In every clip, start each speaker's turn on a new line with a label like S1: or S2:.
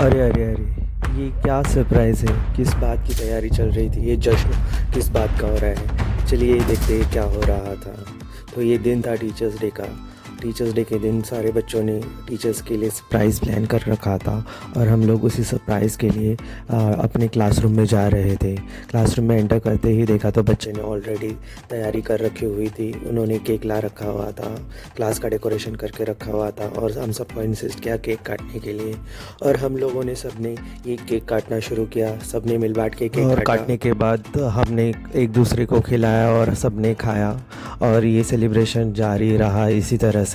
S1: अरे अरे अरे, ये क्या सरप्राइज़ है। किस बात की तैयारी चल रही थी, ये जश्न किस बात का हो रहा है। चलिए देखते हैं क्या हो रहा था। तो ये दिन था टीचर्स डे का। टीचर्स डे के दिन सारे बच्चों ने टीचर्स के लिए सरप्राइज़ प्लान कर रखा था और हम लोग उसी सरप्राइज़ के लिए अपने क्लासरूम में जा रहे थे। क्लासरूम में एंटर करते ही देखा तो बच्चे ने ऑलरेडी तैयारी कर रखी हुई थी। उन्होंने केक ला रखा हुआ था, क्लास का डेकोरेशन करके रखा हुआ था और हम सबको इंसिस्ट किया केक काटने के लिए। और हम लोगों ने सबने ये केक काटना शुरू किया। सबने मिल बांट के केक और काटने के बाद हमने एक दूसरे को खिलाया और सबने खाया और ये सेलिब्रेशन जारी रहा इसी तरह से।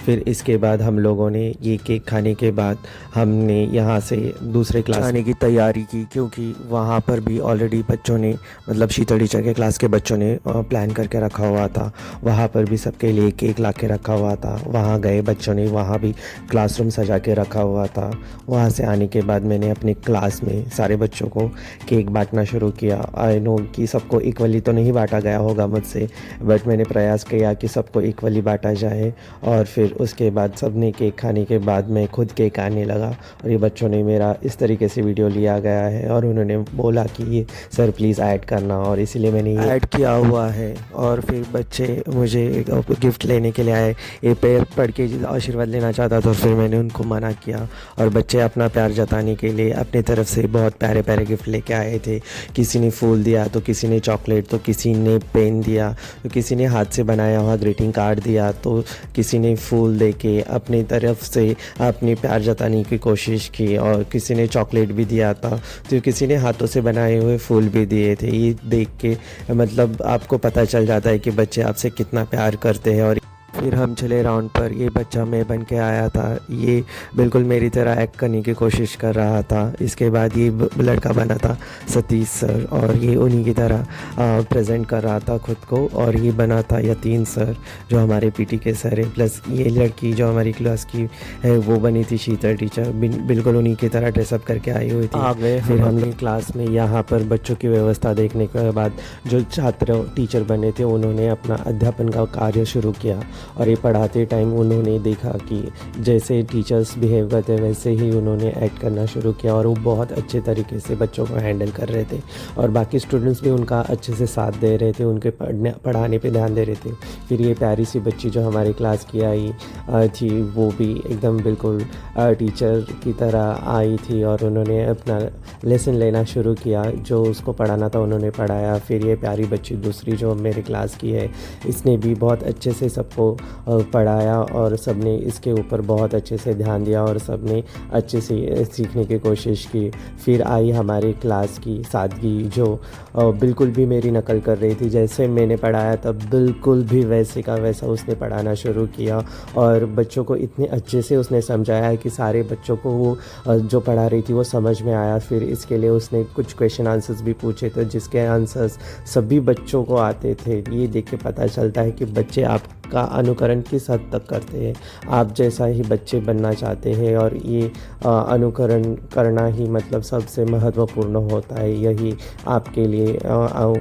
S1: फिर इसके बाद हम लोगों ने ये केक खाने के बाद हमने यहाँ से दूसरे क्लास आने की तैयारी की, क्योंकि वहाँ पर भी ऑलरेडी बच्चों ने मतलब शीतल टीचर के क्लास के बच्चों ने प्लान करके रखा हुआ था। वहाँ पर भी सबके लिए केक ला के रखा हुआ था। वहाँ गए बच्चों ने, वहाँ भी क्लासरूम सजा के रखा हुआ था। वहाँ से आने के बाद मैंने अपनी क्लास में सारे बच्चों को केक बांटना शुरू किया। आई नो कि सबको इक्वली तो नहीं बांटा गया होगा मुझसे, बट मैंने प्रयास किया कि सबको इक्वली बांटा जाए। और फिर उसके बाद सबने केक खाने के बाद मैं खुद केक आने लगा और ये बच्चों ने मेरा इस तरीके से वीडियो लिया गया है और उन्होंने बोला कि ये सर प्लीज़ ऐड करना, और इसीलिए मैंने ये ऐड किया हुआ है। और फिर बच्चे मुझे गिफ्ट लेने के लिए आए। ये पैर पढ़ के आशीर्वाद लेना चाहता था, फिर मैंने उनको मना किया और बच्चे अपना प्यार जताने के लिए अपनी तरफ से बहुत प्यारे प्यारे गिफ्ट लेके आए थे। किसी ने फूल दिया, तो किसी ने चॉकलेट, तो किसी ने पेन दिया, तो किसी ने हाथ से बनाया हुआ ग्रीटिंग कार्ड दिया, तो किसी ने फूल दे के अपनी तरफ से अपनी प्यार जताने की कोशिश की, और किसी ने चॉकलेट भी दिया था, तो किसी ने हाथों से बनाए हुए फूल भी दिए थे। ये देख के मतलब आपको पता चल जाता है कि बच्चे आपसे कितना प्यार करते हैं। और फिर हम चले राउंड पर। ये बच्चा मैं बन के आया था, ये बिल्कुल मेरी तरह एक्ट करने की कोशिश कर रहा था। इसके बाद ये लड़का बना था सतीश सर, और ये उन्हीं की तरह प्रेजेंट कर रहा था खुद को। और ये बना था यतीन सर जो हमारे पीटी के सर हैं। प्लस ये लड़की जो हमारी क्लास की है वो बनी थी शीतल टीचर, बिल्कुल उन्हीं की तरह ड्रेसअप करके आई हुई थी। आ गए फिर हम लोग क्लास में। यहाँ पर बच्चों की व्यवस्था देखने के बाद जो छात्र टीचर बने थे उन्होंने अपना अध्यापन का कार्य शुरू किया। और ये पढ़ाते टाइम उन्होंने देखा कि जैसे टीचर्स बिहेव करते वैसे ही उन्होंने एक्ट करना शुरू किया, और वो बहुत अच्छे तरीके से बच्चों को हैंडल कर रहे थे। और बाकी स्टूडेंट्स भी उनका अच्छे से साथ दे रहे थे, उनके पढ़ाने पे ध्यान दे रहे थे। फिर ये प्यारी सी बच्ची जो हमारी क्लास की आई थी वो भी एकदम बिल्कुल टीचर की तरह आई थी, और उन्होंने अपना लेसन लेना शुरू किया। जो उसको पढ़ाना था उन्होंने पढ़ाया। फिर ये प्यारी बच्ची दूसरी जो मेरे क्लास की है, इसने भी बहुत अच्छे से सबको पढ़ाया और सबने इसके ऊपर बहुत अच्छे से ध्यान दिया और सबने अच्छे से सीखने की कोशिश की। फिर आई हमारी क्लास की सादगी जो बिल्कुल भी मेरी नकल कर रही थी। जैसे मैंने पढ़ाया तब बिल्कुल भी वैसे का वैसा उसने पढ़ाना शुरू किया, और बच्चों को इतने अच्छे से उसने समझाया कि सारे बच्चों को वो जो पढ़ा रही थी वो समझ में आया। फिर इसके लिए उसने कुछ क्वेश्चन आंसर्स भी पूछे थे जिसके आंसर्स सभी बच्चों को आते थे। ये देख के पता चलता है कि बच्चे आपका अनुकरण किस हद तक करते हैं, आप जैसा ही बच्चे बनना चाहते हैं। और ये अनुकरण करना ही मतलब सबसे महत्वपूर्ण होता है। यही आपके लिए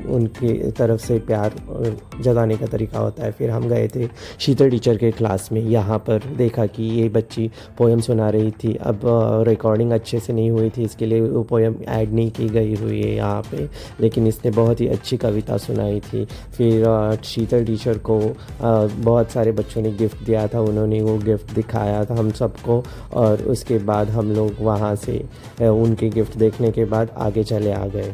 S1: उनकी तरफ से प्यार जताने का तरीका होता है। फिर हम गए थे शीतल टीचर के क्लास में। यहाँ पर देखा कि ये बच्ची पोएम सुना रही थी। अब रिकॉर्डिंग अच्छे से नहीं हुई थी, इसके लिए वो पोएम ऐड नहीं की गई हुई है यहाँ पे, लेकिन इसने बहुत ही अच्छी कविता सुनाई थी। फिर शीतल टीचर को बहुत सारे बच्चों ने गिफ्ट दिया था, उन्होंने वो गिफ्ट दिखाया था हम सबको। और उसके बाद हम लोग वहाँ से उनके गिफ्ट देखने के बाद आगे चले आ गए।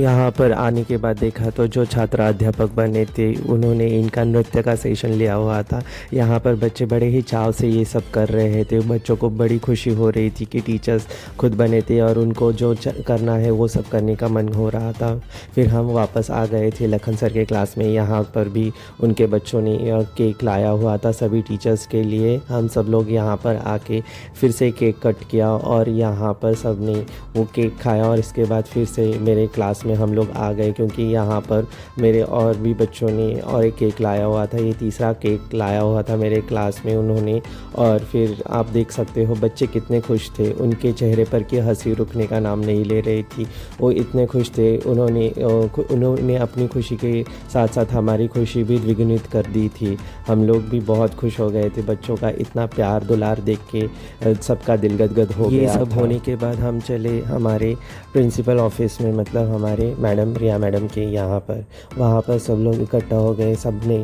S1: यहाँ पर आने के बाद देखा तो जो छात्र अध्यापक बने थे उन्होंने इनका नृत्य का सेशन लिया हुआ था। यहाँ पर बच्चे बड़े ही चाव से ये सब कर रहे थे। बच्चों को बड़ी खुशी हो रही थी कि टीचर्स खुद बने थे और उनको जो करना है वो सब करने का मन हो रहा था। फिर हम वापस आ गए थे लखन सर के क्लास में। यहाँ पर भी उनके बच्चों ने केक लाया हुआ था सभी टीचर्स के लिए। हम सब लोग यहाँ पर आके फिर से केक कट किया और यहाँ पर सब ने वो केक खाया, और इसके बाद फिर से मेरे क्लास क्लास में हम लोग आ गए, क्योंकि यहाँ पर मेरे और भी बच्चों ने और एक केक लाया हुआ था। ये तीसरा केक लाया हुआ था मेरे क्लास में उन्होंने। और फिर आप देख सकते हो बच्चे कितने खुश थे, उनके चेहरे पर की हंसी रुकने का नाम नहीं ले रही थी। वो इतने खुश थे, उन्होंने अपनी खुशी के साथ साथ हमारी खुशी भी द्विगुणित कर दी थी। हम लोग भी बहुत खुश हो गए थे, बच्चों का इतना प्यार दुलार देख के सबका दिल गदगद हो गया। ये सब होने के बाद हम चले हमारे प्रिंसिपल ऑफिस में, मतलब हमारे मैडम रिया मैडम के यहाँ पर। वहाँ पर सब लोग इकट्ठा हो गए, सब ने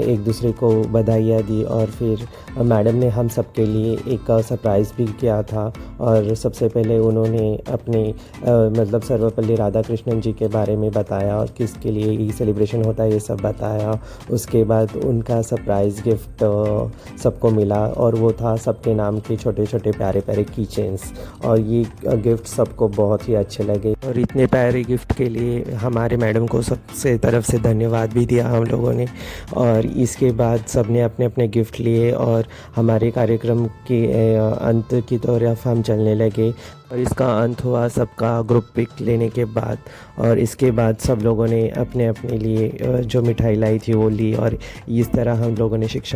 S1: एक दूसरे को बधाइयाँ दी और फिर मैडम ने हम सब के लिए एक सरप्राइज़ भी किया था। और सबसे पहले उन्होंने अपने मतलब सर्वपल्ली राधाकृष्णन जी के बारे में बताया और किसके लिए ये सेलिब्रेशन होता है ये सब बताया। उसके बाद उनका सरप्राइज़ गिफ्ट सबको मिला और वो था सबके नाम के छोटे छोटे प्यारे प्यारे की चेन्स। और ये गिफ्ट सबको बहुत ही अच्छे लगे और इतने प्यारे गिफ्ट के लिए हमारे मैडम को सबसे तरफ से धन्यवाद भी दिया हम लोगों ने। और इसके बाद सब ने अपने अपने गिफ्ट लिए और हमारे कार्यक्रम के अंत की तरफ हम चलने लगे। और इसका अंत हुआ सबका ग्रुप पिक लेने के बाद। और इसके बाद सब लोगों ने अपने अपने लिए जो मिठाई लाई थी वो ली और इस तरह हम लोगों ने शिक्षा